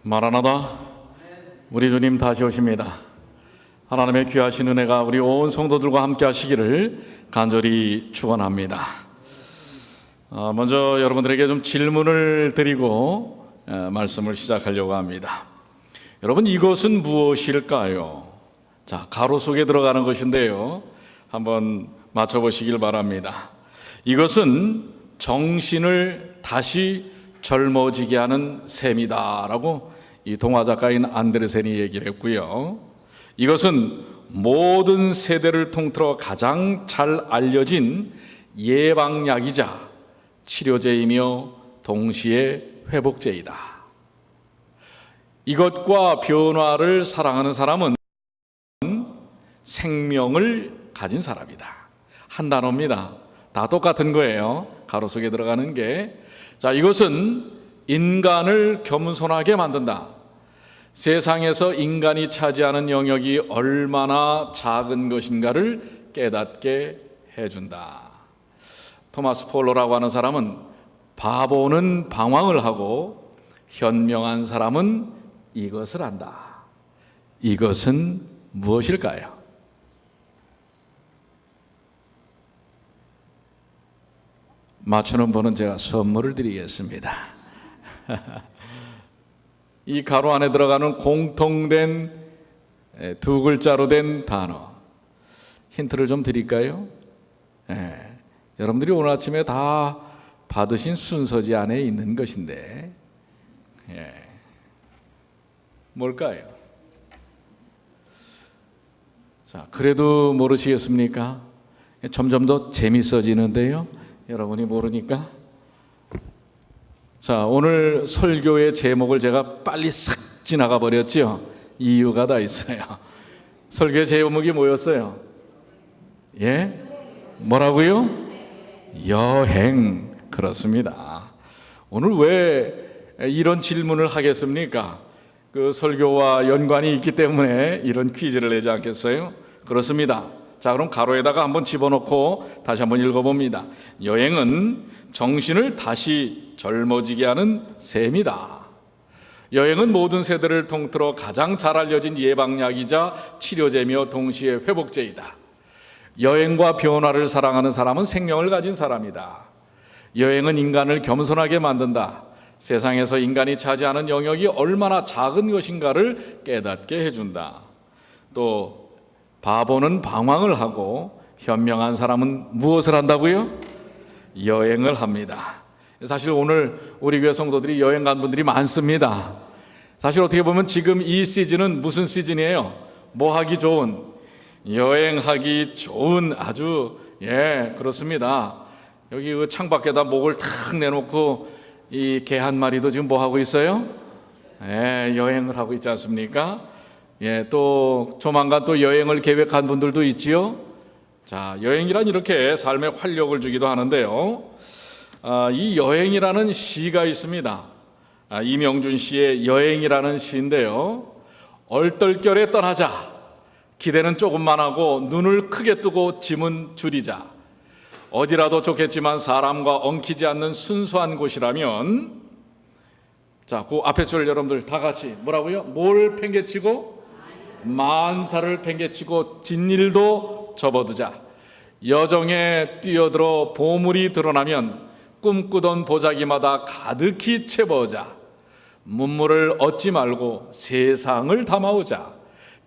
마라나다, 우리 주님 다시 오십니다. 하나님의 귀하신 은혜가 우리 온 성도들과 함께 하시기를 간절히 축원합니다. 먼저 여러분들에게 좀 질문을 드리고 말씀을 시작하려고 합니다. 여러분, 이것은 무엇일까요? 자, 가로 속에 들어가는 것인데요, 한번 맞춰보시길 바랍니다. 이것은 정신을 다시 젊어지게 하는 셈이다라고 이 동화 작가인 안데르센이 얘기를 했고요. 이것은 모든 세대를 통틀어 가장 잘 알려진 예방약이자 치료제이며 동시에 회복제이다. 이것과 변화를 사랑하는 사람은 생명을 가진 사람이다. 한 단어입니다. 다 똑같은 거예요. 가로 속에 들어가는 게. 자, 이것은 인간을 겸손하게 만든다. 세상에서 인간이 차지하는 영역이 얼마나 작은 것인가를 깨닫게 해준다. 토마스 폴로라고 하는 사람은 바보는 방황을 하고 현명한 사람은 이것을 한다. 이것은 무엇일까요? 맞추는 분은 제가 선물을 드리겠습니다. 이 가로 안에 들어가는 공통된 두 글자로 된 단어, 힌트를 좀 드릴까요? 여러분들이 오늘 아침에 다 받으신 순서지 안에 있는 것인데, 뭘까요? 자, 그래도 모르시겠습니까? 점점 더 재밌어지는데요, 여러분이 모르니까. 자, 오늘 설교의 제목을 제가 빨리 싹 지나가 버렸죠. 이유가 다 있어요. 설교의 제목이 뭐였어요? 예? 뭐라고요? 여행. 그렇습니다. 오늘 왜 이런 질문을 하겠습니까? 그 설교와 연관이 있기 때문에 이런 퀴즈를 내지 않겠어요? 그렇습니다. 자, 그럼 가로에다가 한번 집어넣고 다시 한번 읽어봅니다. 여행은 정신을 다시 젊어지게 하는 셈이다. 여행은 모든 세대를 통틀어 가장 잘 알려진 예방약이자 치료제며 동시에 회복제이다. 여행과 변화를 사랑하는 사람은 생명을 가진 사람이다. 여행은 인간을 겸손하게 만든다. 세상에서 인간이 차지하는 영역이 얼마나 작은 것인가를 깨닫게 해준다. 또 바보는 방황을 하고 현명한 사람은 무엇을 한다고요? 여행을 합니다. 사실 오늘 우리 교회 성도들이 여행 간 분들이 많습니다. 사실 어떻게 보면 지금 이 시즌은 무슨 시즌이에요? 뭐 하기 좋은, 여행하기 좋은 아주, 그렇습니다. 여기 그 창밖에다 목을 탁 내놓고 이 개 한 마리도 지금 뭐 하고 있어요? 여행을 하고 있지 않습니까? 또 조만간 또 여행을 계획한 분들도 있지요. 자, 여행이란 이렇게 삶에 활력을 주기도 하는데요. 이 여행이라는 시가 있습니다. 이명준 씨의 여행이라는 시인데요. 얼떨결에 떠나자. 기대는 조금만 하고 눈을 크게 뜨고 짐은 줄이자. 어디라도 좋겠지만 사람과 엉키지 않는 순수한 곳이라면, 자, 그 앞에 줄 여러분들 다 같이 뭐라고요? 뭘 팽개치고? 만사를 팽개치고 뒷일도 접어두자. 여정에 뛰어들어 보물이 드러나면 꿈꾸던 보자기마다 가득히 채워오자. 문물을 얻지 말고 세상을 담아오자.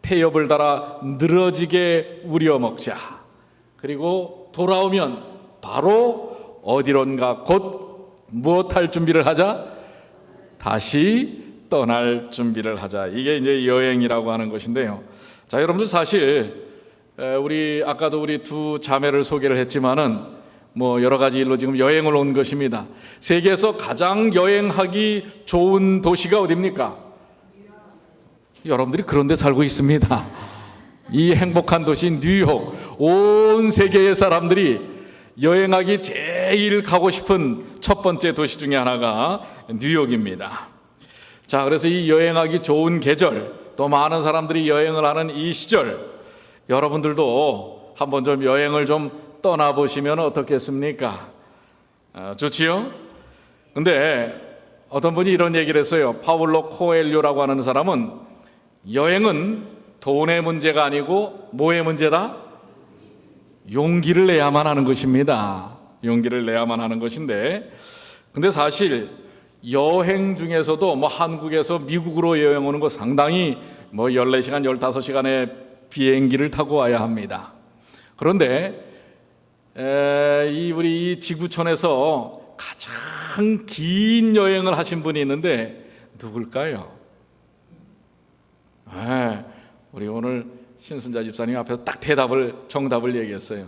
태엽을 달아 늘어지게 우려먹자. 그리고 돌아오면 바로 어디론가 곧 무엇할 준비를 하자? 다시 떠날 준비를 하자. 이게 이제 여행이라고 하는 것인데요. 자, 여러분들 사실 우리 아까도 우리 두 자매를 소개를 했지만은 뭐 여러 가지 일로 지금 여행을 온 것입니다. 세계에서 가장 여행하기 좋은 도시가 어디입니까? 여러분들이 그런 데 살고 있습니다. 이 행복한 도시 뉴욕. 온 세계의 사람들이 여행하기 제일 가고 싶은 첫 번째 도시 중에 하나가 뉴욕입니다. 자, 그래서 이 여행하기 좋은 계절, 또 많은 사람들이 여행을 하는 이 시절, 여러분들도 한번 좀 여행을 좀 떠나보시면 어떻겠습니까? 좋지요? 근데 어떤 분이 이런 얘기를 했어요. 파울로 코엘료라고 하는 사람은 여행은 돈의 문제가 아니고 뭐의 문제다? 용기를 내야만 하는 것입니다. 용기를 내야만 하는 것인데, 근데 사실 여행 중에서도 한국에서 미국으로 여행 오는 거 상당히 14시간, 15시간의 비행기를 타고 와야 합니다. 그런데 우리 이 지구촌에서 가장 긴 여행을 하신 분이 있는데 누굴까요? 우리 오늘 신순자 집사님 앞에서 딱 정답을 얘기했어요.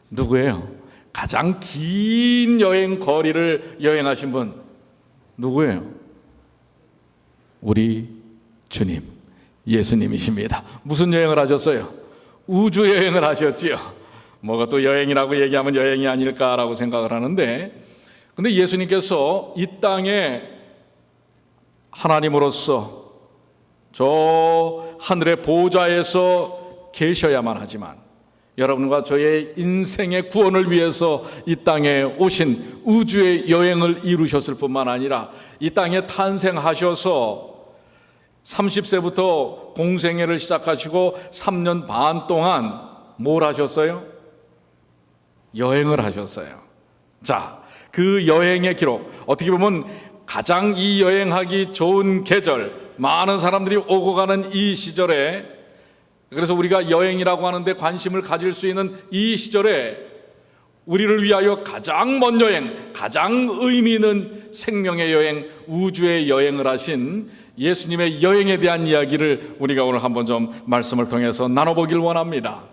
누구예요? 가장 긴 여행 거리를 여행하신 분 누구예요? 우리 주님, 예수님이십니다. 무슨 여행을 하셨어요? 우주 여행을 하셨지요. 뭐가 또 여행이라고 얘기하면 여행이 아닐까라고 생각을 하는데, 근데 예수님께서 이 땅에 하나님으로서 저 하늘의 보좌에서 계셔야만 하지만 여러분과 저의 인생의 구원을 위해서 이 땅에 오신 우주의 여행을 이루셨을 뿐만 아니라 이 땅에 탄생하셔서 30세부터 공생애를 시작하시고 3년 반 동안 뭘 하셨어요? 여행을 하셨어요. 자, 그 여행의 기록, 어떻게 보면 가장 이 여행하기 좋은 계절, 많은 사람들이 오고 가는 이 시절에, 그래서 우리가 여행이라고 하는데 관심을 가질 수 있는 이 시절에 우리를 위하여 가장 먼 여행, 가장 의미 있는 생명의 여행, 우주의 여행을 하신 예수님의 여행에 대한 이야기를 우리가 오늘 한번 좀 말씀을 통해서 나눠보길 원합니다.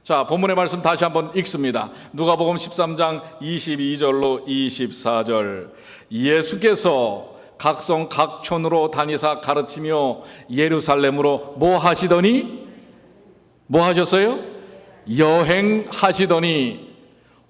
자, 본문의 말씀 다시 한번 읽습니다. 누가복음 13장 22절로 24절. 예수께서 각성 각촌으로 다니사 가르치며 예루살렘으로 뭐 하시더니? 뭐 하셨어요? 여행하시더니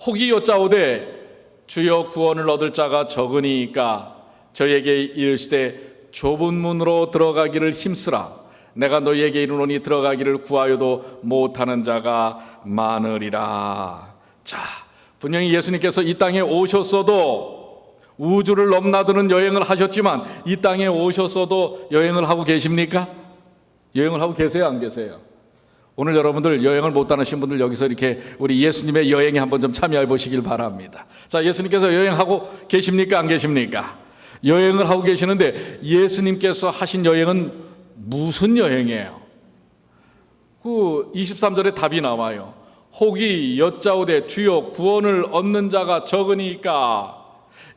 혹이 여짜오되 주여 구원을 얻을 자가 적으니까 저에게 이르시되 좁은 문으로 들어가기를 힘쓰라. 내가 너희에게 이르노니 들어가기를 구하여도 못하는 자가 많으리라. 자, 분명히 예수님께서 이 땅에 오셨어도 우주를 넘나드는 여행을 하셨지만 이 땅에 오셨어도 여행을 하고 계십니까? 여행을 하고 계세요, 안 계세요? 오늘 여러분들 여행을 못 다니신 분들 여기서 이렇게 우리 예수님의 여행에 한번 좀 참여해 보시길 바랍니다. 자, 예수님께서 여행하고 계십니까, 안 계십니까? 여행을 하고 계시는데 예수님께서 하신 여행은 무슨 여행이에요? 그 23절에 답이 나와요. 혹이 여짜오되 주여 구원을 얻는 자가 적으니까.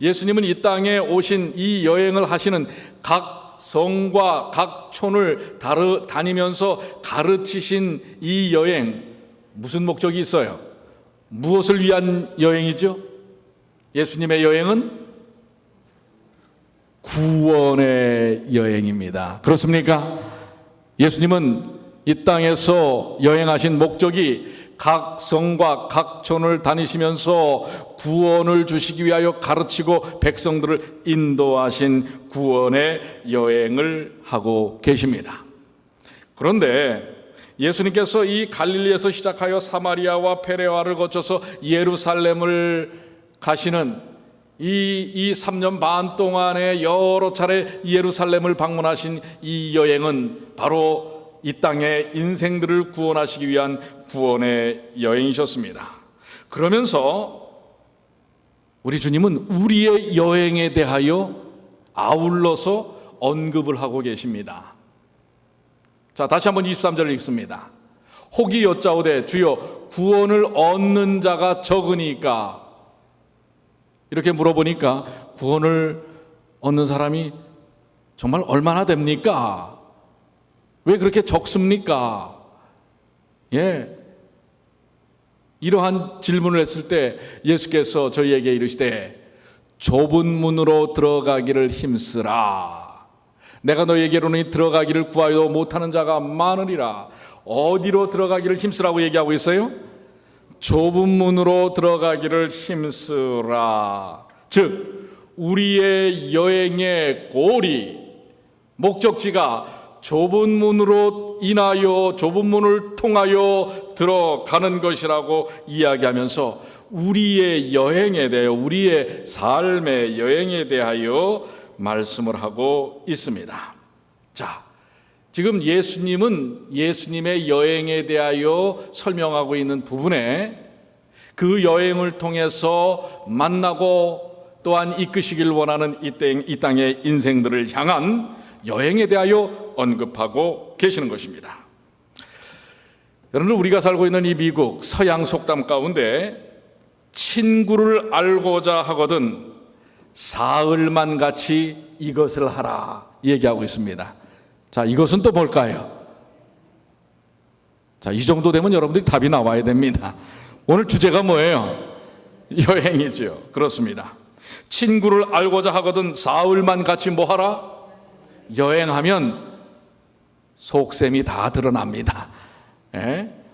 예수님은 이 땅에 오신 이 여행을 하시는 각 성과 각 촌을 다니면서 가르치신 이 여행, 무슨 목적이 있어요? 무엇을 위한 여행이죠? 예수님의 여행은 구원의 여행입니다. 그렇습니까? 예수님은 이 땅에서 여행하신 목적이 각 성과 각 촌을 다니시면서 구원을 주시기 위하여 가르치고 백성들을 인도하신 구원의 여행을 하고 계십니다. 그런데 예수님께서 이 갈릴리에서 시작하여 사마리아와 페레와를 거쳐서 예루살렘을 가시는 이 3년 반 동안에 여러 차례 예루살렘을 방문하신 이 여행은 바로 이 땅의 인생들을 구원하시기 위한 구원의 여행이셨습니다. 그러면서 우리 주님은 우리의 여행에 대하여 아울러서 언급을 하고 계십니다. 자, 다시 한번 23절을 읽습니다. 혹이 여짜오되 주여 구원을 얻는 자가 적으니까. 이렇게 물어보니까 구원을 얻는 사람이 정말 얼마나 됩니까? 왜 그렇게 적습니까? 이러한 질문을 했을 때 예수께서 저희에게 이르시되 좁은 문으로 들어가기를 힘쓰라. 내가 너희에게로는 들어가기를 구하여도 못하는 자가 많으리라. 어디로 들어가기를 힘쓰라고 얘기하고 있어요? 좁은 문으로 들어가기를 힘쓰라. 즉 우리의 여행의 고리, 목적지가 좁은 문으로 인하여 좁은 문을 통하여 들어가는 것이라고 이야기하면서 우리의 여행에 대하여, 우리의 삶의 여행에 대하여 말씀을 하고 있습니다. 자, 지금 예수님은 예수님의 여행에 대하여 설명하고 있는 부분에 그 여행을 통해서 만나고 또한 이끄시길 원하는 이 땅의 인생들을 향한 여행에 대하여 언급하고 계시는 것입니다. 여러분, 우리가 살고 있는 이 미국 서양 속담 가운데 친구를 알고자 하거든 사흘만 같이 이것을 하라 얘기하고 있습니다. 자, 이것은 또 뭘까요? 자, 이 정도 되면 여러분들이 답이 나와야 됩니다. 오늘 주제가 뭐예요? 여행이죠. 그렇습니다. 친구를 알고자 하거든 사흘만 같이 뭐 하라? 여행하면 속셈이 다 드러납니다.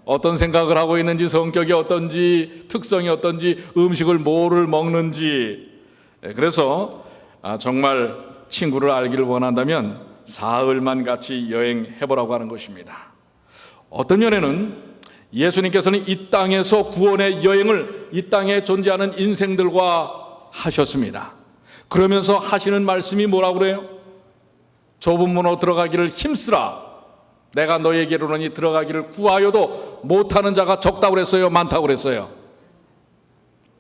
어떤 생각을 하고 있는지, 성격이 어떤지, 특성이 어떤지, 음식을 뭐를 먹는지. 그래서 정말 친구를 알기를 원한다면 사흘만 같이 여행해보라고 하는 것입니다. 어떤 면에는 예수님께서는 이 땅에서 구원의 여행을 이 땅에 존재하는 인생들과 하셨습니다. 그러면서 하시는 말씀이 뭐라고 그래요? 좁은 문으로 들어가기를 힘쓰라. 내가 너에게로니 들어가기를 구하여도 못하는 자가 적다고 그랬어요? 많다고 그랬어요?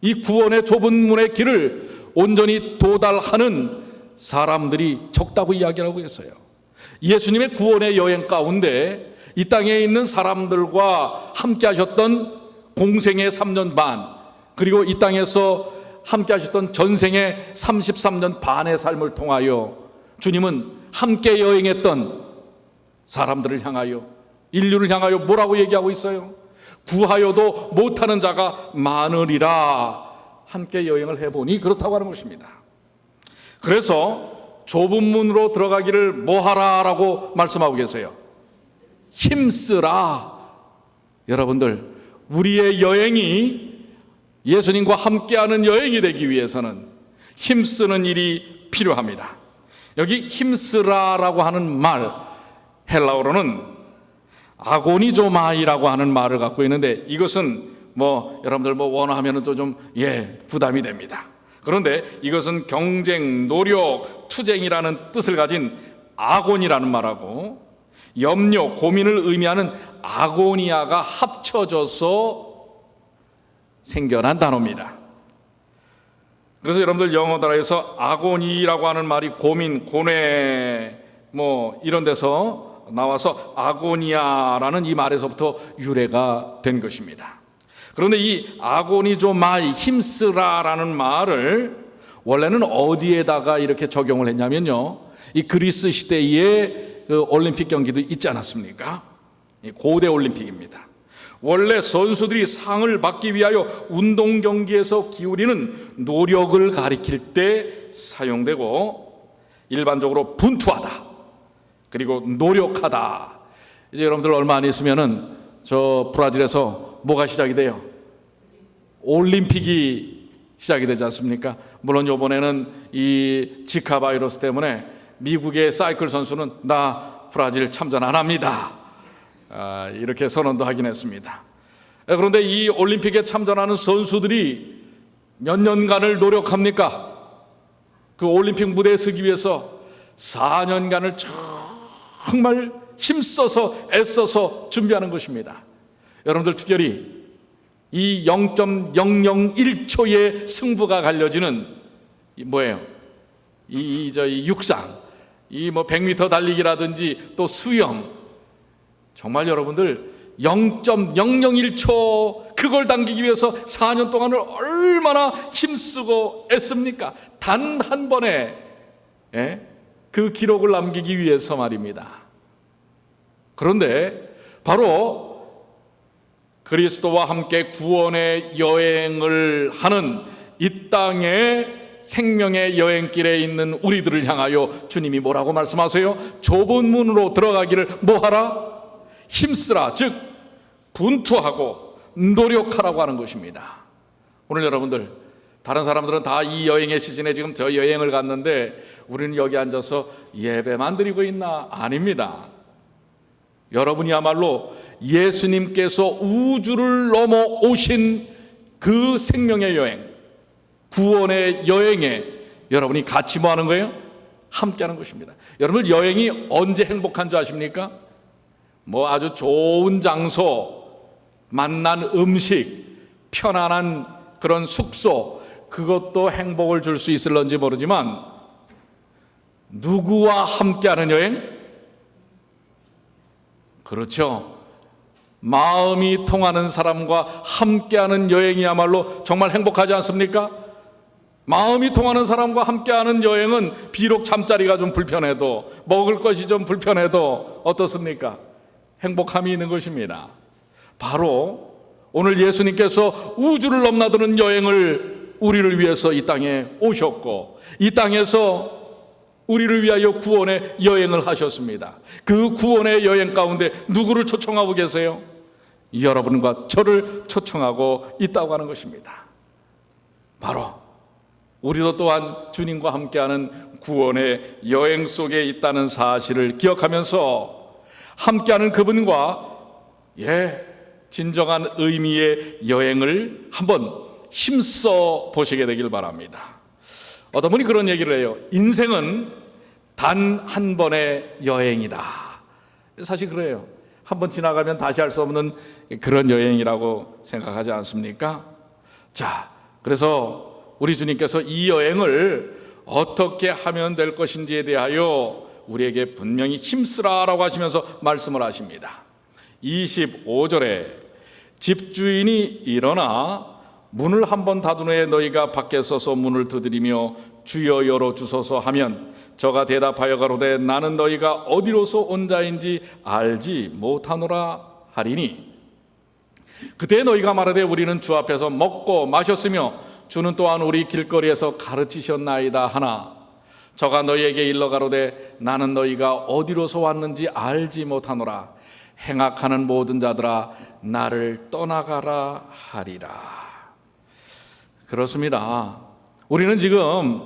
이 구원의 좁은 문의 길을 온전히 도달하는 사람들이 적다고 이야기하고 있어요. 예수님의 구원의 여행 가운데 이 땅에 있는 사람들과 함께 하셨던 공생의 3년 반, 그리고 이 땅에서 함께 하셨던 전생의 33년 반의 삶을 통하여 주님은 함께 여행했던 사람들을 향하여, 인류를 향하여 뭐라고 얘기하고 있어요? 구하여도 못하는 자가 많으리라. 함께 여행을 해보니 그렇다고 하는 것입니다. 그래서 좁은 문으로 들어가기를 뭐하라 라고 말씀하고 계세요? 힘쓰라. 여러분들, 우리의 여행이 예수님과 함께하는 여행이 되기 위해서는 힘쓰는 일이 필요합니다. 여기 힘쓰라라고 하는 말, 헬라어로는 아고니조마이라고 하는 말을 갖고 있는데, 이것은 여러분들 원하면 또 좀 부담이 됩니다. 그런데 이것은 경쟁, 노력, 투쟁이라는 뜻을 가진 아곤이라는 말하고 염려, 고민을 의미하는 아고니아가 합쳐져서 생겨난 단어입니다. 그래서 여러분들 영어 단어에서 아고니라고 하는 말이 고민, 고뇌 이런 데서 나와서 아고니아라는 이 말에서부터 유래가 된 것입니다. 그런데 이 아고니조마이, 힘쓰라라는 말을 원래는 어디에다가 이렇게 적용을 했냐면요, 이 그리스 시대에 그 올림픽 경기도 있지 않았습니까? 고대 올림픽입니다. 원래 선수들이 상을 받기 위하여 운동 경기에서 기울이는 노력을 가리킬 때 사용되고, 일반적으로 분투하다, 그리고 노력하다. 이제 여러분들 얼마 안 있으면은 저 브라질에서 뭐가 시작이 돼요? 올림픽이 시작이 되지 않습니까? 물론 이번에는 이 지카 바이러스 때문에 미국의 사이클 선수는 나 브라질 참전 안 합니다, 이렇게 선언도 하긴 했습니다. 그런데 이 올림픽에 참전하는 선수들이 몇 년간을 노력합니까? 그 올림픽 무대에 서기 위해서 4년간을 정말 힘써서 애써서 준비하는 것입니다. 여러분들, 특별히 이 0.001초의 승부가 갈려지는 뭐예요? 이 육상, 100m 달리기라든지 또 수영, 정말 여러분들 0.001초 그걸 당기기 위해서 4년 동안을 얼마나 힘쓰고 애씁니까? 단 한 번에 그 기록을 남기기 위해서 말입니다. 그런데 바로 그리스도와 함께 구원의 여행을 하는 이 땅의 생명의 여행길에 있는 우리들을 향하여 주님이 뭐라고 말씀하세요? 좁은 문으로 들어가기를 뭐하라? 힘쓰라, 즉 분투하고 노력하라고 하는 것입니다. 오늘 여러분들, 다른 사람들은 다 이 여행의 시즌에 지금 저 여행을 갔는데 우리는 여기 앉아서 예배만 드리고 있나? 아닙니다. 여러분이야말로 예수님께서 우주를 넘어 오신 그 생명의 여행, 구원의 여행에 여러분이 같이 뭐 하는 거예요? 함께하는 것입니다. 여러분, 여행이 언제 행복한 줄 아십니까? 뭐 아주 좋은 장소, 맛난 음식, 편안한 그런 숙소, 그것도 행복을 줄 수 있을런지 모르지만 누구와 함께하는 여행? 그렇죠. 마음이 통하는 사람과 함께하는 여행이야말로 정말 행복하지 않습니까? 마음이 통하는 사람과 함께하는 여행은 비록 잠자리가 좀 불편해도, 먹을 것이 좀 불편해도 어떻습니까? 행복함이 있는 것입니다. 바로 오늘 예수님께서 우주를 넘나드는 여행을 우리를 위해서 이 땅에 오셨고, 이 땅에서 우리를 위하여 구원의 여행을 하셨습니다. 그 구원의 여행 가운데 누구를 초청하고 계세요? 여러분과 저를 초청하고 있다고 하는 것입니다. 바로 우리도 또한 주님과 함께하는 구원의 여행 속에 있다는 사실을 기억하면서 함께하는 그분과 진정한 의미의 여행을 한번 힘써 보시게 되길 바랍니다. 어떤 분이 그런 얘기를 해요. 인생은 단 한 번의 여행이다. 사실 그래요. 한 번 지나가면 다시 할 수 없는 그런 여행이라고 생각하지 않습니까? 자, 그래서 우리 주님께서 이 여행을 어떻게 하면 될 것인지에 대하여 우리에게 분명히 힘쓰라라고 하시면서 말씀을 하십니다. 25절에 집주인이 일어나 문을 한번 닫은 후에 너희가 밖에 서서 문을 두드리며 주여 열어주소서 하면 저가 대답하여 가로되 나는 너희가 어디로서 온 자인지 알지 못하노라 하리니 그때 너희가 말하되 우리는 주 앞에서 먹고 마셨으며 주는 또한 우리 길거리에서 가르치셨나이다 하나 저가 너희에게 일러 가로되 나는 너희가 어디로서 왔는지 알지 못하노라 행악하는 모든 자들아 나를 떠나가라 하리라. 그렇습니다. 우리는 지금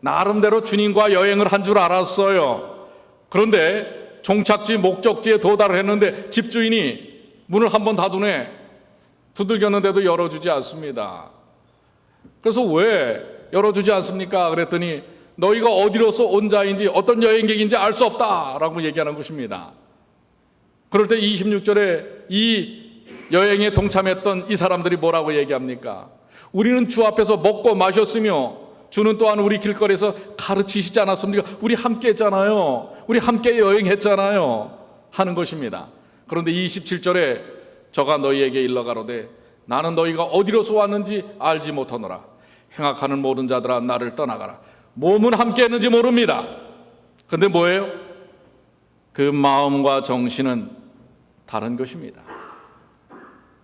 나름대로 주님과 여행을 한 줄 알았어요. 그런데 종착지 목적지에 도달을 했는데 집주인이 문을 한번 닫으네 두들겼는데도 열어주지 않습니다. 그래서 왜 열어주지 않습니까? 그랬더니 너희가 어디로서 온 자인지 어떤 여행객인지 알 수 없다라고 얘기하는 것입니다. 그럴 때 26절에 이 여행에 동참했던 이 사람들이 뭐라고 얘기합니까? 우리는 주 앞에서 먹고 마셨으며 주는 또한 우리 길거리에서 가르치시지 않았습니까? 우리 함께 했잖아요. 우리 함께 여행했잖아요. 하는 것입니다. 그런데 27절에 저가 너희에게 일러 가로되 나는 너희가 어디로서 왔는지 알지 못하노라. 행악하는 모든 자들아 나를 떠나가라. 몸은 함께 했는지 모릅니다. 그런데 뭐예요? 그 마음과 정신은 다른 것입니다.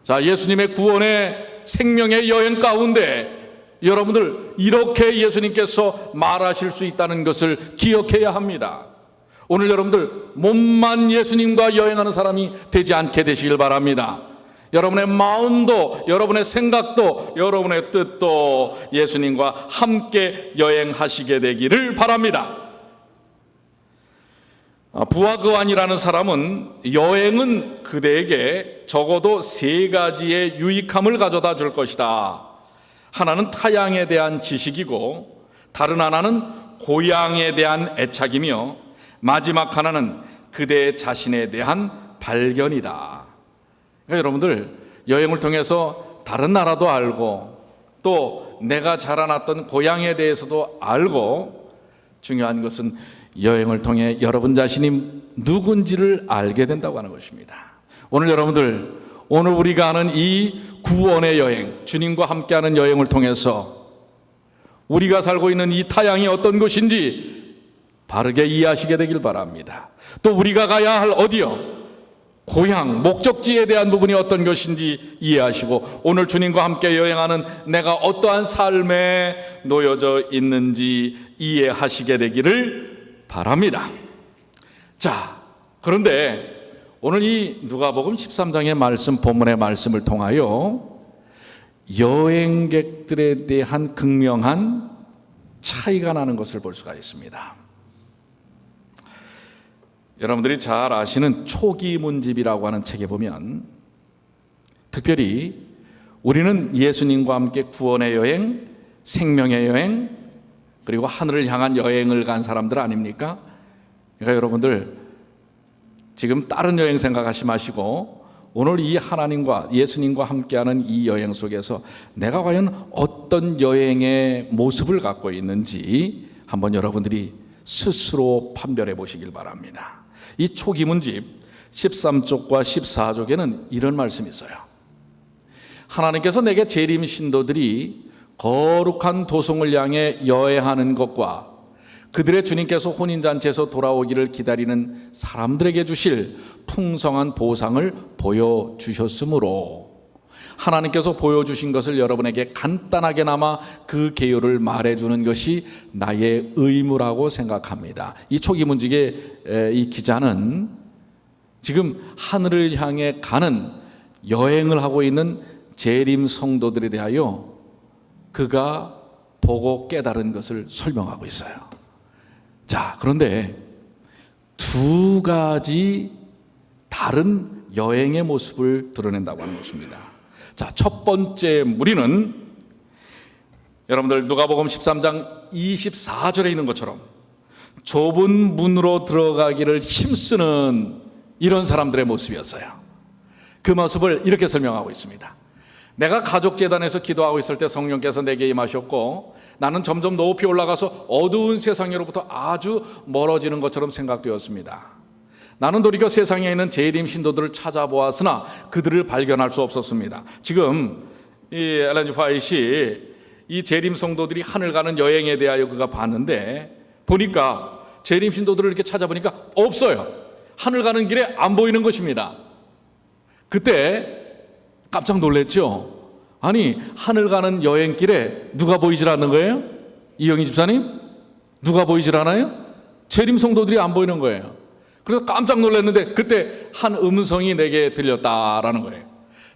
자, 예수님의 구원의 생명의 여행 가운데 여러분들 이렇게 예수님께서 말하실 수 있다는 것을 기억해야 합니다. 오늘 여러분들 몸만 예수님과 여행하는 사람이 되지 않게 되시길 바랍니다. 여러분의 마음도 여러분의 생각도 여러분의 뜻도 예수님과 함께 여행하시게 되기를 바랍니다. 부하그완이라는 사람은 여행은 그대에게 적어도 3가지의 유익함을 가져다 줄 것이다. 하나는 타향에 대한 지식이고 다른 하나는 고향에 대한 애착이며 마지막 하나는 그대 자신에 대한 발견이다. 그러니까 여러분들 여행을 통해서 다른 나라도 알고 또 내가 자라났던 고향에 대해서도 알고 중요한 것은 여행을 통해 여러분 자신이 누군지를 알게 된다고 하는 것입니다. 오늘 여러분들 오늘 우리가 하는 이 구원의 여행, 주님과 함께하는 여행을 통해서 우리가 살고 있는 이 타향이 어떤 것인지 바르게 이해하시게 되길 바랍니다. 또 우리가 가야 할 어디요? 고향, 목적지에 대한 부분이 어떤 것인지 이해하시고 오늘 주님과 함께 여행하는 내가 어떠한 삶에 놓여져 있는지 이해하시게 되기를 바랍니다. 자, 그런데 오늘 이 누가복음 13장의 말씀, 본문의 말씀을 통하여 여행객들에 대한 극명한 차이가 나는 것을 볼 수가 있습니다. 여러분들이 잘 아시는 초기문집이라고 하는 책에 보면 특별히 우리는 예수님과 함께 구원의 여행, 생명의 여행, 그리고 하늘을 향한 여행을 간 사람들 아닙니까? 그러니까 여러분들 지금 다른 여행 생각하지 마시고 오늘 이 하나님과 예수님과 함께하는 이 여행 속에서 내가 과연 어떤 여행의 모습을 갖고 있는지 한번 여러분들이 스스로 판별해 보시길 바랍니다. 이 초기문집 13쪽과 14쪽에는 이런 말씀이 있어요. 하나님께서 내게 재림 신도들이 거룩한 도성을 향해 여행하는 것과 그들의 주님께서 혼인잔치에서 돌아오기를 기다리는 사람들에게 주실 풍성한 보상을 보여주셨으므로 하나님께서 보여주신 것을 여러분에게 간단하게나마 그 개요를 말해주는 것이 나의 의무라고 생각합니다. 이 초기문직의 이 기자는 지금 하늘을 향해 가는 여행을 하고 있는 재림 성도들에 대하여 그가 보고 깨달은 것을 설명하고 있어요. 자, 그런데 두 가지 다른 여행의 모습을 드러낸다고 하는 것입니다. 자, 첫 번째 무리는 여러분들 누가복음 13장 24절에 있는 것처럼 좁은 문으로 들어가기를 힘쓰는 이런 사람들의 모습이었어요. 그 모습을 이렇게 설명하고 있습니다. 내가 가족재단에서 기도하고 있을 때 성령께서 내게 임하셨고 나는 점점 높이 올라가서 어두운 세상으로부터 아주 멀어지는 것처럼 생각되었습니다. 나는 도리어 세상에 있는 재림 신도들을 찾아보았으나 그들을 발견할 수 없었습니다. 지금 이 엘렌 G. 화이트이 이 재림 성도들이 하늘 가는 여행에 대하여 그가 봤는데 보니까 재림 신도들을 이렇게 찾아보니까 없어요. 하늘 가는 길에 안 보이는 것입니다. 그때 깜짝 놀랐죠. 아니, 하늘 가는 여행길에 누가 보이질 않는 거예요? 이영희 집사님? 누가 보이질 않아요? 재림 성도들이 안 보이는 거예요. 그래서 깜짝 놀랐는데 그때 한 음성이 내게 들렸다라는 거예요.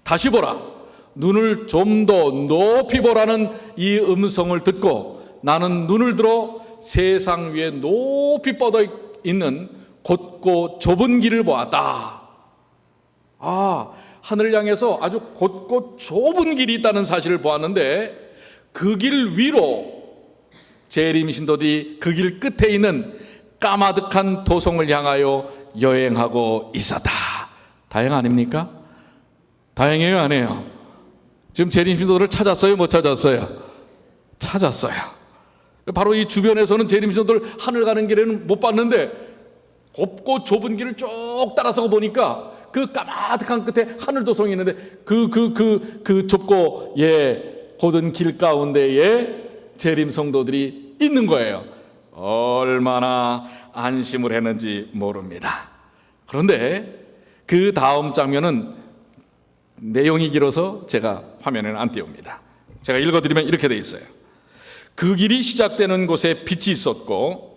다시 보라. 눈을 좀 더 높이 보라는 이 음성을 듣고 나는 눈을 들어 세상 위에 높이 뻗어 있는 곧고 좁은 길을 보았다. 하늘을 향해서 아주 곧고 좁은 길이 있다는 사실을 보았는데 그 길 위로 재림 신도들이 그 길 끝에 있는 까마득한 도성을 향하여 여행하고 있었다. 다행 아닙니까? 다행이에요, 안 해요? 지금 재림 신도들을 찾았어요, 못 찾았어요? 찾았어요. 바로 이 주변에서는 재림 신도들 하늘 가는 길에는 못 봤는데 좁고 좁은 길을 쭉 따라서 보니까 그 까마득한 끝에 하늘 도성이 있는데 그 좁고 고든 길 가운데에 재림 성도들이 있는 거예요. 얼마나 안심을 했는지 모릅니다. 그런데 그 다음 장면은 내용이 길어서 제가 화면에는 안 띄웁니다. 제가 읽어드리면 이렇게 돼 있어요. 그 길이 시작되는 곳에 빛이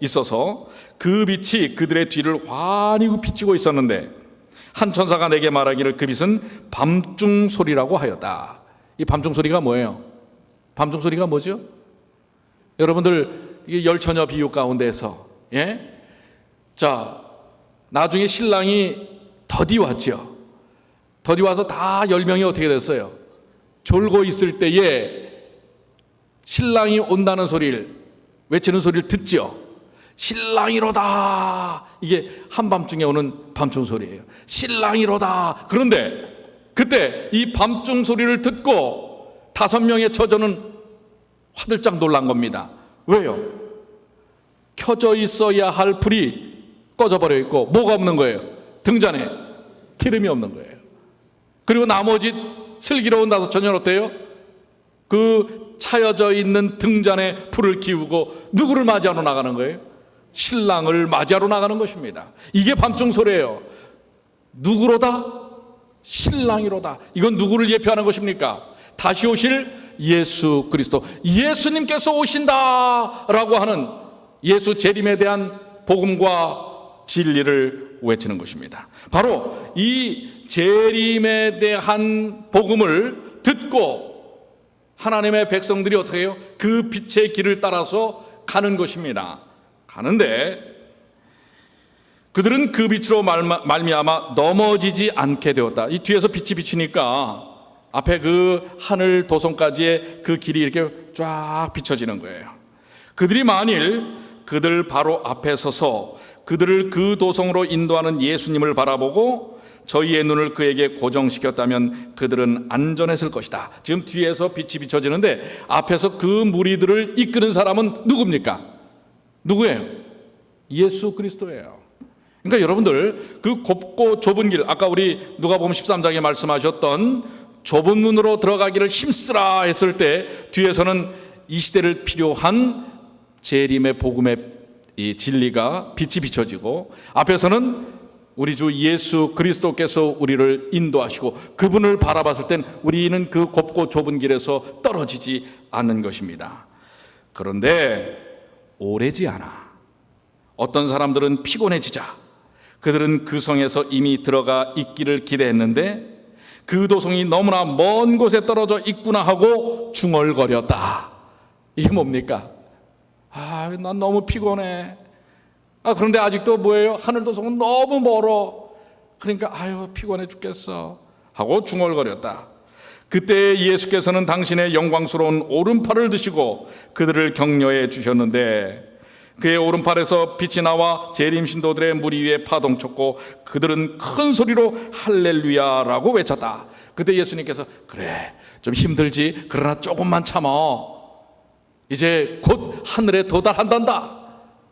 있어서 그 빛이 그들의 뒤를 환히 비치고 있었는데 한 천사가 내게 말하기를 그 빛은 밤중 소리라고 하였다. 이 밤중 소리가 뭐예요? 밤중 소리가 뭐죠? 여러분들 이 열처녀 비유 가운데서 자, 나중에 신랑이 더디 왔죠. 더디 와서 다 10명이 어떻게 됐어요? 졸고 있을 때에 신랑이 온다는 소리를 외치는 소리를 듣죠. 신랑이로다. 이게 한밤중에 오는 밤중 소리예요. 신랑이로다. 그런데 그때 이 밤중 소리를 듣고 5명의 처녀는 화들짝 놀란 겁니다. 왜요? 켜져 있어야 할 불이 꺼져버려 있고 뭐가 없는 거예요? 등잔에 기름이 없는 거예요. 그리고 나머지 슬기로운 5처녀는 어때요? 그 차여져 있는 등잔에 불을 키우고 누구를 맞이하러 나가는 거예요? 신랑을 맞이하러 나가는 것입니다. 이게 밤중 소리예요. 누구로다? 신랑이로다. 이건 누구를 예표하는 것입니까? 다시 오실 예수 그리스도, 예수님께서 오신다라고 하는 예수 재림에 대한 복음과 진리를 외치는 것입니다. 바로 이 재림에 대한 복음을 듣고 하나님의 백성들이 어떻게 해요? 그 빛의 길을 따라서 가는 것입니다. 가는데 그들은 그 빛으로 말미암아 넘어지지 않게 되었다. 이 뒤에서 빛이 비치니까 앞에 그 하늘 도성까지의 그 길이 이렇게 쫙 비춰지는 거예요. 그들이 만일 그들 바로 앞에 서서 그들을 그 도성으로 인도하는 예수님을 바라보고 저희의 눈을 그에게 고정시켰다면 그들은 안전했을 것이다. 지금 뒤에서 빛이 비춰지는데 앞에서 그 무리들을 이끄는 사람은 누굽니까? 누구예요? 예수 그리스도예요. 그러니까 여러분들 그 곱고 좁은 길, 아까 우리 누가복음 13장에 말씀하셨던 좁은 문으로 들어가기를 힘쓰라 했을 때 뒤에서는 이 시대를 필요한 재림의 복음의 이 진리가 빛이 비춰지고 앞에서는 우리 주 예수 그리스도께서 우리를 인도하시고 그분을 바라봤을 땐 우리는 그 곱고 좁은 길에서 떨어지지 않는 것입니다. 그런데 오래지 않아 어떤 사람들은 피곤해지자 그들은 그 성에서 이미 들어가 있기를 기대했는데 그 도성이 너무나 먼 곳에 떨어져 있구나 하고 중얼거렸다. 이게 뭡니까? 난 너무 피곤해. 그런데 아직도 뭐예요? 하늘 도성은 너무 멀어. 그러니까 피곤해 죽겠어 하고 중얼거렸다. 그때 예수께서는 당신의 영광스러운 오른팔을 드시고 그들을 격려해 주셨는데 그의 오른팔에서 빛이 나와 재림 신도들의 무리 위에 파동쳤고 그들은 큰 소리로 할렐루야라고 외쳤다. 그때 예수님께서 그래 좀 힘들지 그러나 조금만 참어 이제 곧 하늘에 도달한단다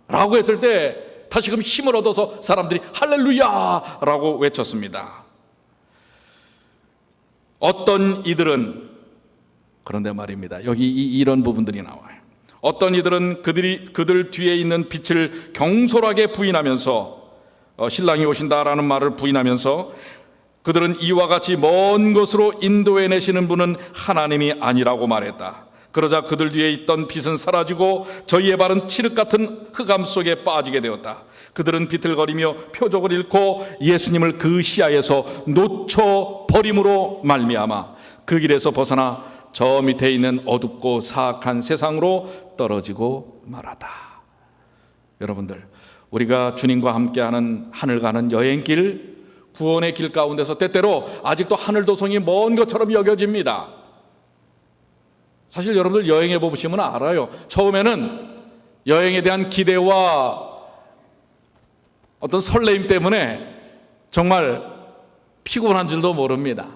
라고 했을 때 다시금 힘을 얻어서 사람들이 할렐루야 라고 외쳤습니다. 어떤 이들은 그런데 말입니다. 여기 이런 부분들이 나와요. 어떤 이들은 그들 뒤에 있는 빛을 경솔하게 부인하면서 신랑이 오신다라는 말을 부인하면서 그들은 이와 같이 먼 곳으로 인도해 내시는 분은 하나님이 아니라고 말했다. 그러자 그들 뒤에 있던 빛은 사라지고 저희의 발은 칠흑 같은 흑암 속에 빠지게 되었다. 그들은 비틀거리며 표적을 잃고 예수님을 그 시야에서 놓쳐버림으로 말미암아 그 길에서 벗어나 저 밑에 있는 어둡고 사악한 세상으로 떨어지고 말았다. 여러분들 우리가 주님과 함께하는 하늘 가는 여행길 구원의 길 가운데서 때때로 아직도 하늘 도성이 먼 것처럼 여겨집니다. 사실 여러분들 여행해 보시면 알아요. 처음에는 여행에 대한 기대와 어떤 설레임 때문에 정말 피곤한 줄도 모릅니다.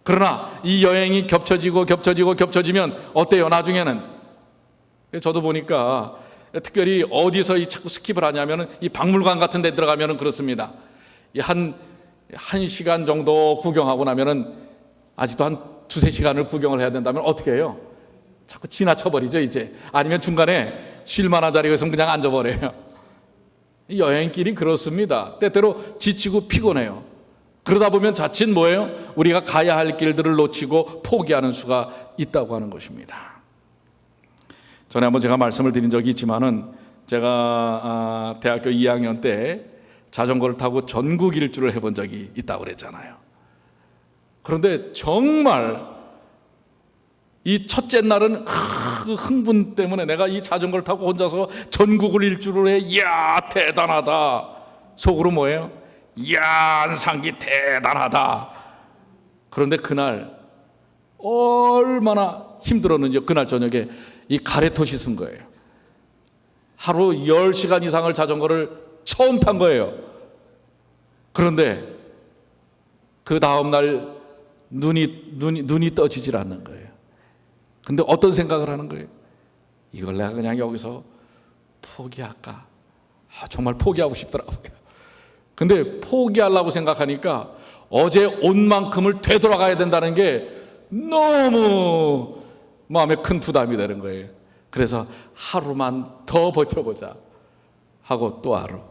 그러나 이 여행이 겹쳐지면 어때요? 나중에는 저도 보니까 특별히 어디서 자꾸 스킵을 하냐면은 이 박물관 같은 데 들어가면은 그렇습니다. 한 시간 정도 구경하고 나면은 아직도 한 두세 시간을 구경을 해야 된다면 어떻게 해요? 자꾸 지나쳐버리죠 이제. 아니면 중간에 쉴 만한 자리가 있으면 그냥 앉아버려요. 이 여행길이 그렇습니다. 때때로 지치고 피곤해요. 그러다 보면 자칫 뭐예요? 우리가 가야 할 길들을 놓치고 포기하는 수가 있다고 하는 것입니다. 전에 한번 제가 말씀을 드린 적이 있지만은 제가 대학교 2학년 때 자전거를 타고 전국 일주를 해본 적이 있다고 그랬잖아요. 그런데 정말 이 첫째 날은 그 흥분 때문에 내가 이 자전거를 타고 혼자서 전국을 일주를 해. 이야 대단하다. 속으로 뭐예요? 이야 안상기 대단하다. 그런데 그날 얼마나 힘들었는지 그날 저녁에 이 가래토 씻은 거예요. 하루 10시간 이상을 자전거를 처음 탄 거예요. 그런데 그 다음날 눈이 떠지질 않는 거예요. 근데 어떤 생각을 하는 거예요? 이걸 내가 그냥 여기서 포기할까? 정말 포기하고 싶더라고요. 근데 포기하려고 생각하니까 어제 온 만큼을 되돌아가야 된다는 게 너무 마음에 큰 부담이 되는 거예요. 그래서 하루만 더 버텨보자 하고 또 하루,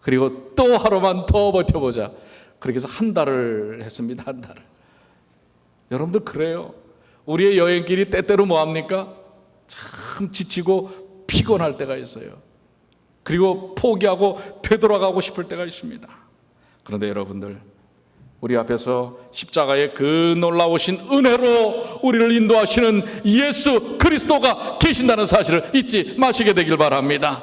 그리고 또 하루만 더 버텨보자. 그렇게 해서 한 달을 했습니다. 한 달을. 여러분들 그래요. 우리의 여행길이 때때로 뭐합니까? 참 지치고 피곤할 때가 있어요. 그리고 포기하고 되돌아가고 싶을 때가 있습니다. 그런데 여러분들 우리 앞에서 십자가의 그 놀라우신 은혜로 우리를 인도하시는 예수 그리스도가 계신다는 사실을 잊지 마시게 되길 바랍니다.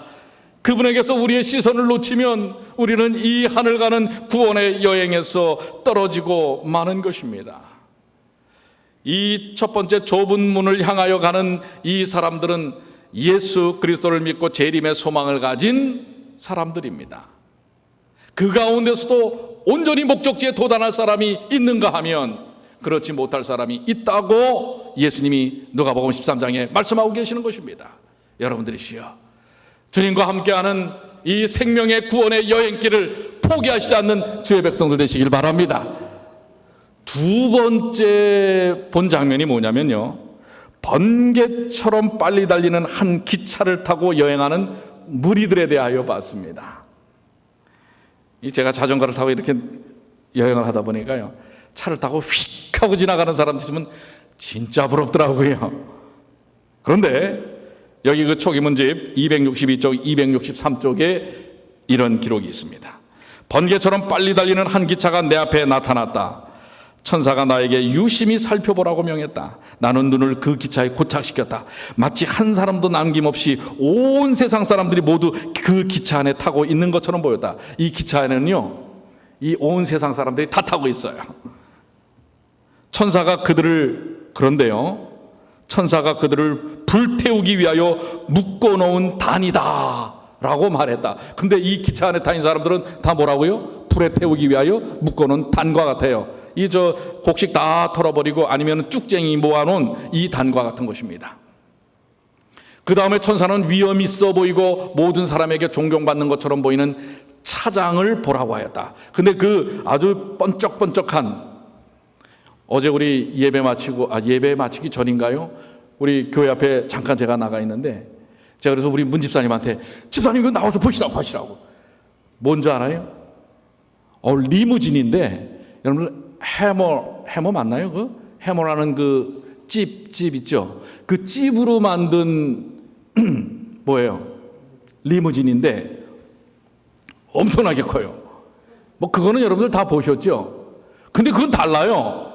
그분에게서 우리의 시선을 놓치면 우리는 이 하늘 가는 구원의 여행에서 떨어지고 마는 것입니다. 이 첫 번째 좁은 문을 향하여 가는 이 사람들은 예수 그리스도를 믿고 재림의 소망을 가진 사람들입니다. 그 가운데서도 온전히 목적지에 도달할 사람이 있는가 하면 그렇지 못할 사람이 있다고 예수님이 누가복음 13장에 말씀하고 계시는 것입니다. 여러분들이시여, 주님과 함께하는 이 생명의 구원의 여행길을 포기하시지 않는 주의 백성들 되시길 바랍니다. 두 번째 본 장면이 뭐냐면요, 번개처럼 빨리 달리는 한 기차를 타고 여행하는 무리들에 대하여 봤습니다. 제가 자전거를 타고 이렇게 여행을 하다 보니까요, 차를 타고 휙 하고 지나가는 사람들 있으면 진짜 부럽더라고요. 그런데 여기 그 초기문집 262쪽, 263쪽에 이런 기록이 있습니다. 번개처럼 빨리 달리는 한 기차가 내 앞에 나타났다. 천사가 나에게 유심히 살펴보라고 명했다. 나는 눈을 그 기차에 고착시켰다. 마치 한 사람도 남김없이 온 세상 사람들이 모두 그 기차 안에 타고 있는 것처럼 보였다. 이 기차 안에는요, 이 온 세상 사람들이 다 타고 있어요. 그런데요, 천사가 그들을 불태우기 위하여 묶어놓은 단이다 라고 말했다. 근데 이 기차 안에 타인 사람들은 다 뭐라고요? 불에 태우기 위하여 묶어놓은 단과 같아요. 이 곡식 다 털어버리고 아니면 쭉쟁이 모아놓은 이 단과 같은 것입니다. 그 다음에 천사는 위험 있어 보이고 모든 사람에게 존경받는 것처럼 보이는 차장을 보라고 하였다. 근데 그 아주 번쩍번쩍한, 어제 우리 예배 마치기 전인가요? 우리 교회 앞에 잠깐 제가 나가 있는데, 제가 그래서 우리 문 집사님한테, 집사님 이거 나와서 보시라고. 뭔지 알아요? 리무진인데, 여러분 해머 맞나요? 그 해머라는 그 찝 있죠? 그 찝으로 만든 뭐예요? 리무진인데 엄청나게 커요. 뭐 그거는 여러분들 다 보셨죠? 근데 그건 달라요.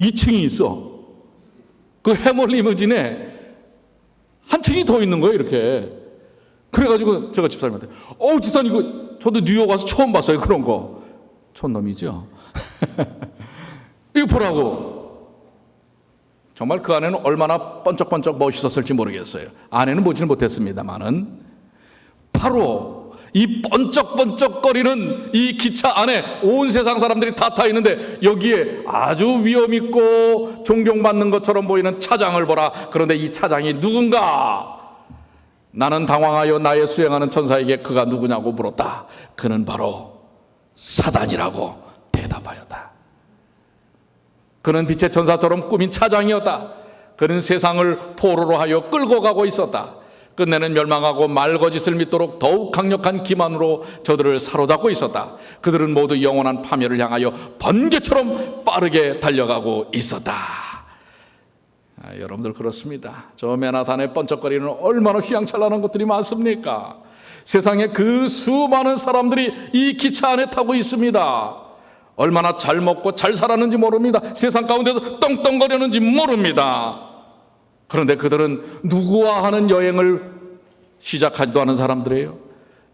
2층이 있어. 그 해머 리무진에 한 층이 더 있는 거예요, 이렇게. 그래가지고 제가 집사님한테, 집사님 이거 저도 뉴욕 와서 처음 봤어요, 그런 거. 촌놈이죠. 이거 보라고. 정말 그 안에는 얼마나 번쩍번쩍 멋있었을지 모르겠어요. 안에는 보지는 못했습니다만은 바로 이 번쩍번쩍거리는 이 기차 안에 온 세상 사람들이 다 타 있는데, 여기에 아주 위험 있고 존경받는 것처럼 보이는 차장을 보라. 그런데 이 차장이 누군가? 나는 당황하여 나의 수행하는 천사에게 그가 누구냐고 물었다. 그는 바로 사단이라고 대답하였다. 그는 빛의 천사처럼 꾸민 차장이었다. 그는 세상을 포로로 하여 끌고 가고 있었다. 끝내는 멸망하고 말거짓을 믿도록 더욱 강력한 기만으로 저들을 사로잡고 있었다. 그들은 모두 영원한 파멸을 향하여 번개처럼 빠르게 달려가고 있었다. 여러분들 그렇습니다. 저 맨하탄에 번쩍거리는 얼마나 휘황찬란한 것들이 많습니까? 세상에 그 수많은 사람들이 이 기차 안에 타고 있습니다. 얼마나 잘 먹고 잘 살았는지 모릅니다. 세상 가운데도 떵떵거리는지 모릅니다. 그런데 그들은 누구와 하는 여행을 시작하지도 않은 사람들이에요.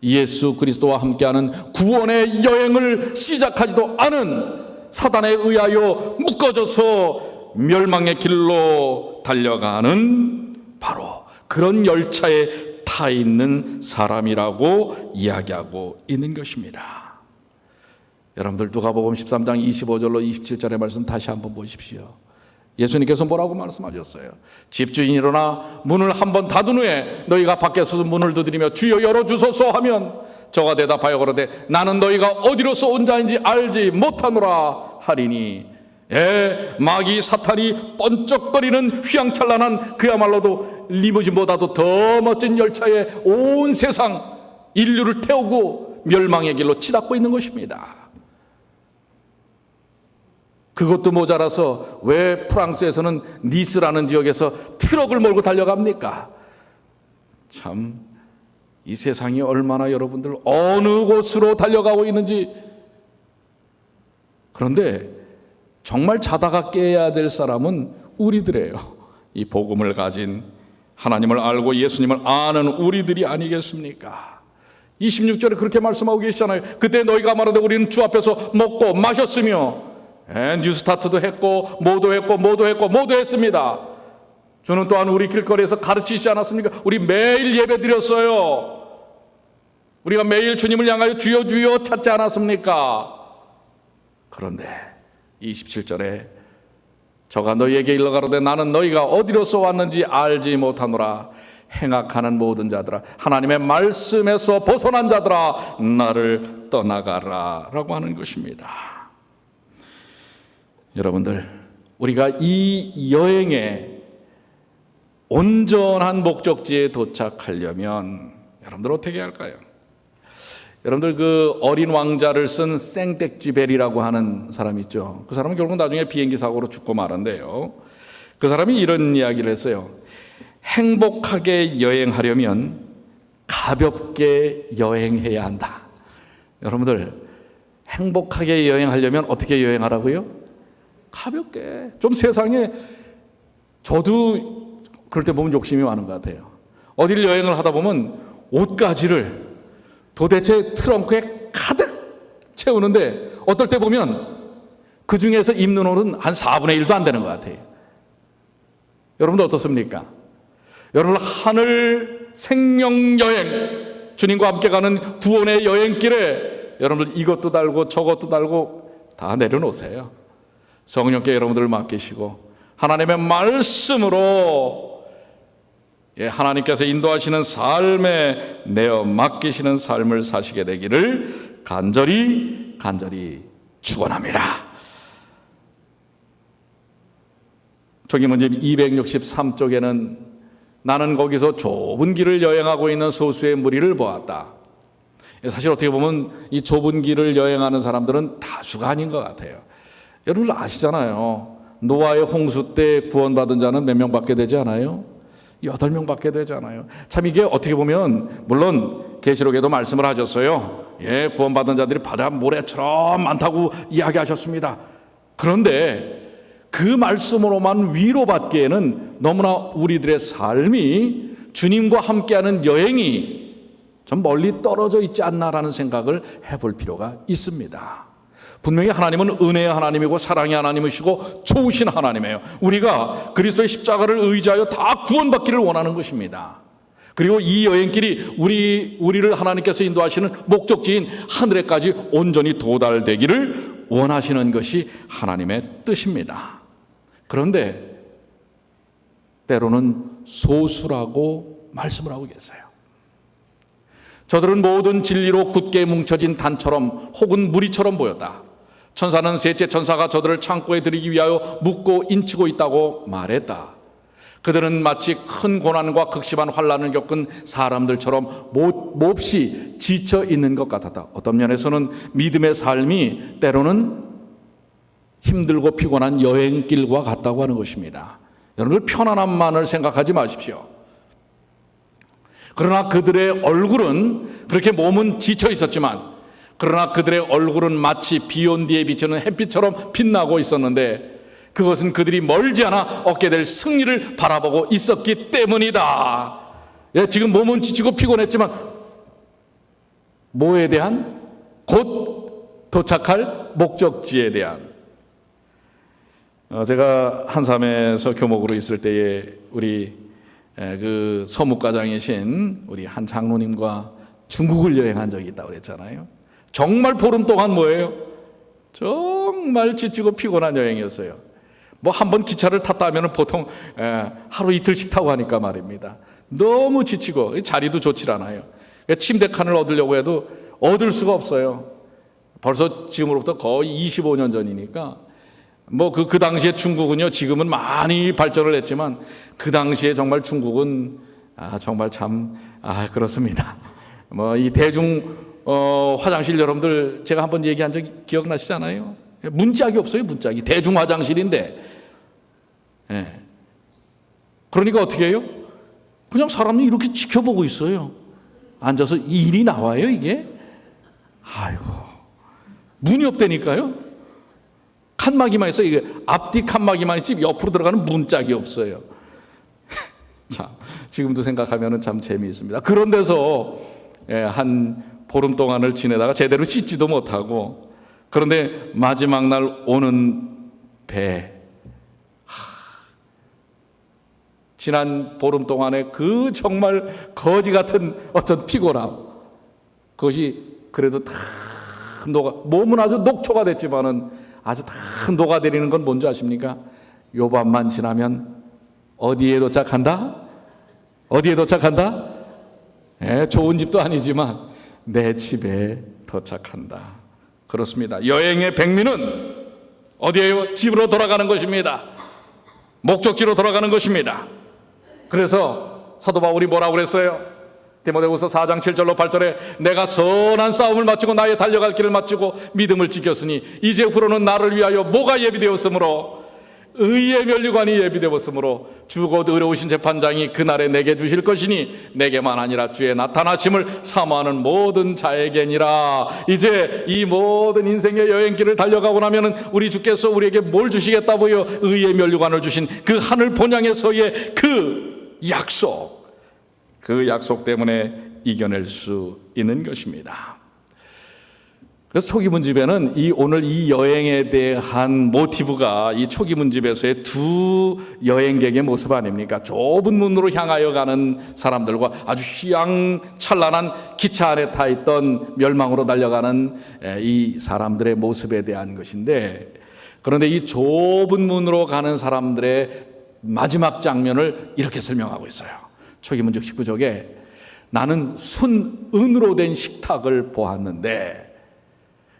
예수 그리스도와 함께하는 구원의 여행을 시작하지도 않은, 사단에 의하여 묶어져서 멸망의 길로 달려가는 바로 그런 열차에 타 있는 사람이라고 이야기하고 있는 것입니다. 여러분들 누가복음 13장 25절로 27절의 말씀 다시 한번 보십시오. 예수님께서 뭐라고 말씀하셨어요? 집주인이 일어나 문을 한번 닫은 후에 너희가 밖에서 문을 두드리며 주여 열어주소서 하면 저가 대답하여 그러되 나는 너희가 어디로서 온 자인지 알지 못하노라 하리니, 마귀 사탄이 번쩍거리는 휘황찬란한 그야말로도 리무진보다도 더 멋진 열차에 온 세상 인류를 태우고 멸망의 길로 치닫고 있는 것입니다. 그것도 모자라서 왜 프랑스에서는 니스라는 지역에서 트럭을 몰고 달려갑니까? 참, 이 세상이 얼마나 여러분들 어느 곳으로 달려가고 있는지. 그런데 정말 자다가 깨야 될 사람은 우리들이에요. 이 복음을 가진, 하나님을 알고 예수님을 아는 우리들이 아니겠습니까? 26절에 그렇게 말씀하고 계시잖아요. 그때 너희가 말하되 우리는 주 앞에서 먹고 마셨으며 뉴스타트도 했고 모두 했습니다. 주는 또한 우리 길거리에서 가르치시지 않았습니까? 우리 매일 예배 드렸어요. 우리가 매일 주님을 향하여 주여 주여 찾지 않았습니까? 그런데 27절에 저가 너희에게 일러가로되 나는 너희가 어디로서 왔는지 알지 못하노라. 행악하는 모든 자들아, 하나님의 말씀에서 벗어난 자들아, 나를 떠나가라 라고 하는 것입니다. 여러분들, 우리가 이 여행의 온전한 목적지에 도착하려면 여러분들 어떻게 할까요? 여러분들 그 어린 왕자를 쓴 생텍쥐베리라고 하는 사람 있죠. 그 사람은 결국 나중에 비행기 사고로 죽고 말았는데요. 그 사람이 이런 이야기를 했어요. 행복하게 여행하려면 가볍게 여행해야 한다. 여러분들 행복하게 여행하려면 어떻게 여행하라고요? 가볍게. 좀 세상에 저도 그럴 때 보면 욕심이 많은 것 같아요. 어디를 여행을 하다 보면 옷가지를 도대체 트렁크에 가득 채우는데 어떨 때 보면 그 중에서 입는 옷은 한 4분의 1도 안 되는 것 같아요. 여러분도 어떻습니까? 여러분 하늘 생명 여행, 주님과 함께 가는 구원의 여행길에 여러분들 이것도 달고 저것도 달고 다 내려놓으세요. 성령께 여러분들을 맡기시고 하나님의 말씀으로 하나님께서 인도하시는 삶에 내어 맡기시는 삶을 사시게 되기를 간절히 축원합니다. 저기 먼저 263쪽에는 나는 거기서 좁은 길을 여행하고 있는 소수의 무리를 보았다. 사실 어떻게 보면 이 좁은 길을 여행하는 사람들은 다수가 아닌 것 같아요. 여러분 아시잖아요. 노아의 홍수 때 구원받은 자는 몇 명밖에 되지 않아요? 8명밖에 되잖아요. 참 이게 어떻게 보면 물론 계시록에도 말씀을 하셨어요. 구원받은 자들이 바다 모래처럼 많다고 이야기하셨습니다. 그런데 그 말씀으로만 위로받기에는 너무나 우리들의 삶이 주님과 함께하는 여행이 좀 멀리 떨어져 있지 않나라는 생각을 해볼 필요가 있습니다. 분명히 하나님은 은혜의 하나님이고 사랑의 하나님이시고 좋으신 하나님이에요. 우리가 그리스도의 십자가를 의지하여 다 구원받기를 원하는 것입니다. 그리고 이 여행길이 우리를 하나님께서 인도하시는 목적지인 하늘에까지 온전히 도달되기를 원하시는 것이 하나님의 뜻입니다. 그런데 때로는 소수라고 말씀을 하고 계세요. 저들은 모든 진리로 굳게 뭉쳐진 단처럼 혹은 무리처럼 보였다. 천사는 셋째 천사가 저들을 창고에 들이기 위하여 묶고 인치고 있다고 말했다. 그들은 마치 큰 고난과 극심한 환난을 겪은 사람들처럼 몹시 지쳐 있는 것 같았다. 어떤 면에서는 믿음의 삶이 때로는 힘들고 피곤한 여행길과 같다고 하는 것입니다. 여러분들 편안함만을 생각하지 마십시오. 그러나 그들의 얼굴은 그렇게 몸은 지쳐 있었지만 그러나 그들의 얼굴은 마치 비온 뒤에 비치는 햇빛처럼 빛나고 있었는데 그것은 그들이 멀지 않아 얻게 될 승리를 바라보고 있었기 때문이다. 지금 몸은 지치고 피곤했지만 뭐에 대한? 곧 도착할 목적지에 대한. 제가 한삼에서 교목으로 있을 때에 우리 그 서묵과장이신 우리 한 장로님과 중국을 여행한 적이 있다고 그랬잖아요. 정말 보름 동안 뭐예요? 정말 지치고 피곤한 여행이었어요. 뭐 한 번 기차를 탔다 하면 보통 하루 이틀씩 타고 하니까 말입니다. 너무 지치고 자리도 좋질 않아요. 침대 칸을 얻으려고 해도 얻을 수가 없어요. 벌써 지금으로부터 거의 25년 전이니까 뭐 그 당시에 중국은요, 지금은 많이 발전을 했지만 그 당시에 정말 중국은 정말 참 그렇습니다. 뭐 이 대중 화장실 여러분들 제가 한번 얘기한 적 기억나시잖아요. 문짝이 없어요. 문짝이 대중 화장실인데 그러니까 어떻게 해요? 그냥 사람이 이렇게 지켜보고 있어요. 앉아서 일이 나와요 이게. 아이고 문이 없다니까요. 칸막이만 있어요. 이게 앞뒤 칸막이만 있지 옆으로 들어가는 문짝이 없어요. 참 지금도 생각하면 참 재미있습니다. 그런 데서 한 보름 동안을 지내다가 제대로 씻지도 못하고 그런데 마지막 날 오는 배 지난 보름 동안에 그 정말 거지 같은 어떤 피곤함, 그것이 그래도 다 몸은 아주 녹초가 됐지만은 아주 다 녹아내리는 건 뭔지 아십니까? 요밤만 지나면 어디에 도착한다? 어디에 도착한다? 좋은 집도 아니지만 내 집에 도착한다. 그렇습니다. 여행의 백미는 어디에요? 집으로 돌아가는 것입니다. 목적지로 돌아가는 것입니다. 그래서 사도 바울이 뭐라고 그랬어요? 디모데후서 4장 7절로 8절에 내가 선한 싸움을 마치고 나의 달려갈 길을 마치고 믿음을 지켰으니 이제 후로는 나를 위하여 뭐가 예비되었으므로 의의 면류관이 예비되었으므로 주 곧 의로우신 재판장이 그날에 내게 주실 것이니 내게만 아니라 주의 나타나심을 사모하는 모든 자에게니라. 이제 이 모든 인생의 여행길을 달려가고 나면은 우리 주께서 우리에게 뭘 주시겠다고요? 의의 면류관을 주신 그 하늘 본향에서의 그 약속 때문에 이겨낼 수 있는 것입니다. 그래서 초기 문집에는 오늘 이 여행에 대한 모티브가 이 초기 문집에서의 두 여행객의 모습 아닙니까? 좁은 문으로 향하여 가는 사람들과 아주 휘황찬란한 기차 안에 타 있던 멸망으로 달려가는 이 사람들의 모습에 대한 것인데, 그런데 이 좁은 문으로 가는 사람들의 마지막 장면을 이렇게 설명하고 있어요. 초기 문집 19쪽에 나는 순은으로 된 식탁을 보았는데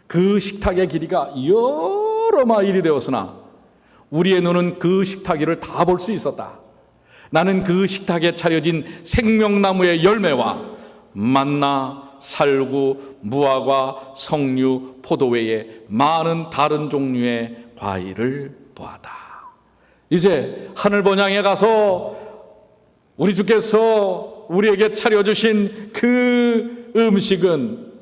그 식탁의 길이가 여러 마일이 되었으나 우리의 눈은 그 식탁 위를 다 볼 수 있었다. 나는 그 식탁에 차려진 생명나무의 열매와 만나, 살구, 무화과, 석류, 포도 외에 많은 다른 종류의 과일을 보았다. 이제 하늘 본향에 가서 우리 주께서 우리에게 차려주신 그 음식은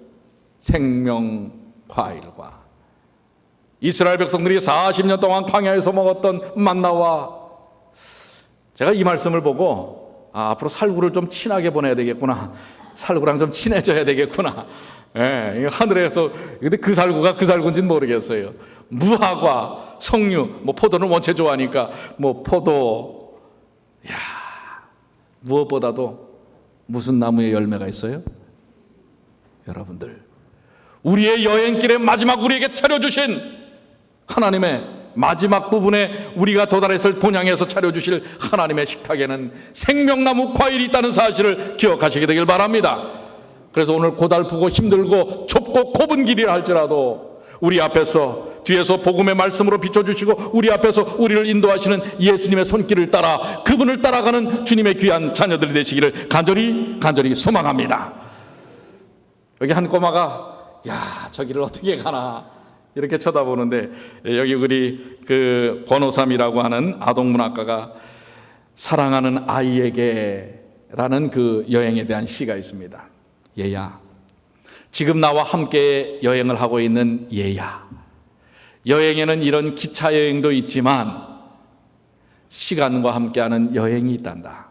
생명 과일과 이스라엘 백성들이 40년 동안 광야에서 먹었던 만나와, 제가 이 말씀을 보고 앞으로 살구를 좀 친하게 보내야 되겠구나, 살구랑 좀 친해져야 되겠구나. 하늘에서 근데 그 살구가 그 살구인지는 모르겠어요. 무화과, 석류, 포도는 원체 좋아하니까 포도. 무엇보다도 무슨 나무의 열매가 있어요? 여러분들, 우리의 여행길의 마지막 우리에게 차려주신 하나님의 마지막 부분에 우리가 도달했을 본향에서 차려주실 하나님의 식탁에는 생명나무 과일이 있다는 사실을 기억하시게 되길 바랍니다. 그래서 오늘 고달프고 힘들고 좁고 좁은 길이라 할지라도 우리 앞에서 뒤에서 복음의 말씀으로 비춰주시고 우리 앞에서 우리를 인도하시는 예수님의 손길을 따라 그분을 따라가는 주님의 귀한 자녀들이 되시기를 간절히 소망합니다. 여기 한 꼬마가 저 길을 어떻게 가나 이렇게 쳐다보는데, 여기 우리 그 권오삼이라고 하는 아동문학가가 사랑하는 아이에게 라는 그 여행에 대한 시가 있습니다. 얘야, 지금 나와 함께 여행을 하고 있는 얘야, 여행에는 이런 기차 여행도 있지만 시간과 함께하는 여행이 있단다.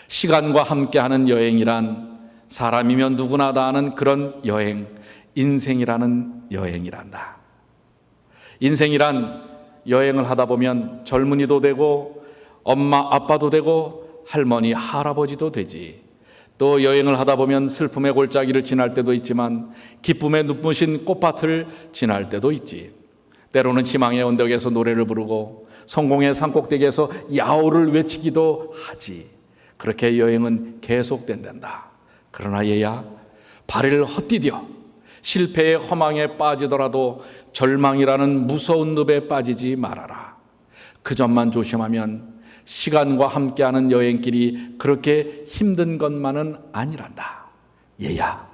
시간과 함께하는 여행이란 사람이면 누구나 다 아는 그런 여행, 인생이라는 여행이란다. 인생이란 여행을 하다 보면 젊은이도 되고 엄마 아빠도 되고 할머니 할아버지도 되지. 또 여행을 하다 보면 슬픔의 골짜기를 지날 때도 있지만 기쁨의 눈부신 꽃밭을 지날 때도 있지. 때로는 희망의 언덕에서 노래를 부르고 성공의 산꼭대기에서 야호를 외치기도 하지. 그렇게 여행은 계속된단다. 그러나 얘야, 발을 헛디뎌 실패의 허망에 빠지더라도 절망이라는 무서운 늪에 빠지지 말아라. 그 점만 조심하면 시간과 함께하는 여행길이 그렇게 힘든 것만은 아니란다. 얘야,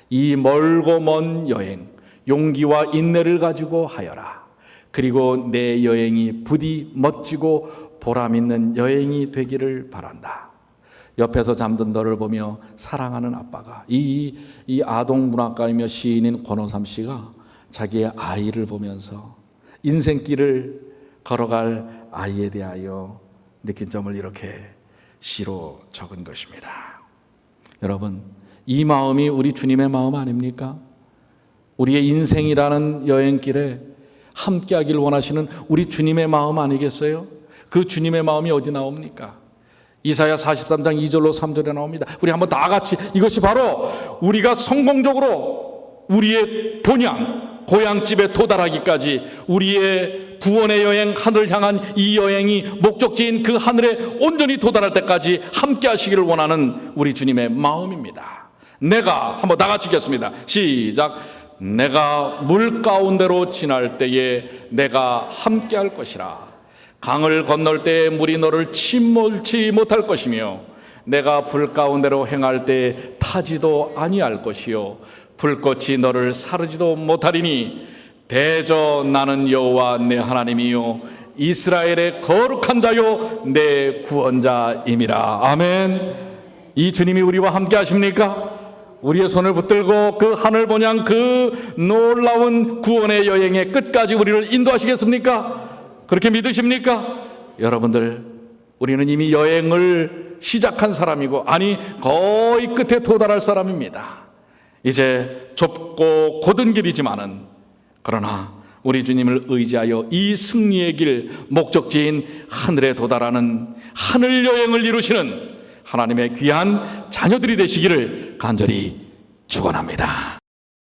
이 멀고 먼 여행 용기와 인내를 가지고 하여라. 그리고 내 여행이 부디 멋지고 보람있는 여행이 되기를 바란다. 옆에서 잠든 너를 보며 사랑하는 아빠가, 이 아동 문학가이며 시인인 권오삼 씨가 자기의 아이를 보면서 인생길을 걸어갈 아이에 대하여 느낀 점을 이렇게 시로 적은 것입니다. 여러분, 이 마음이 우리 주님의 마음 아닙니까? 우리의 인생이라는 여행길에 함께하길 원하시는 우리 주님의 마음 아니겠어요? 그 주님의 마음이 어디 나옵니까? 이사야 43장 2절로 3절에 나옵니다. 우리 한번 다 같이, 이것이 바로 우리가 성공적으로 우리의 본향, 고향집에 도달하기까지 우리의 구원의 여행, 하늘을 향한 이 여행이 목적지인 그 하늘에 온전히 도달할 때까지 함께 하시기를 원하는 우리 주님의 마음입니다. 내가, 한번 다 같이 읽겠습니다. 시작. 내가 물 가운데로 지날 때에 내가 함께 할 것이라. 강을 건널 때에 물이 너를 침몰치 못할 것이며 내가 불 가운데로 행할 때에 타지도 아니할 것이요 불꽃이 너를 사르지도 못하리니 대저 나는 여호와 내 하나님이요 이스라엘의 거룩한 자요 내 구원자임이라. 아멘. 이 주님이 우리와 함께 하십니까? 우리의 손을 붙들고 그 하늘 본향, 그 놀라운 구원의 여행의 끝까지 우리를 인도하시겠습니까? 그렇게 믿으십니까? 여러분들, 우리는 이미 여행을 시작한 사람이고, 아니 거의 끝에 도달할 사람입니다. 이제 좁고 곧은 길이지만은, 그러나 우리 주님을 의지하여 이 승리의 길, 목적지인 하늘에 도달하는 하늘 여행을 이루시는 하나님의 귀한 자녀들이 되시기를 간절히 축원합니다.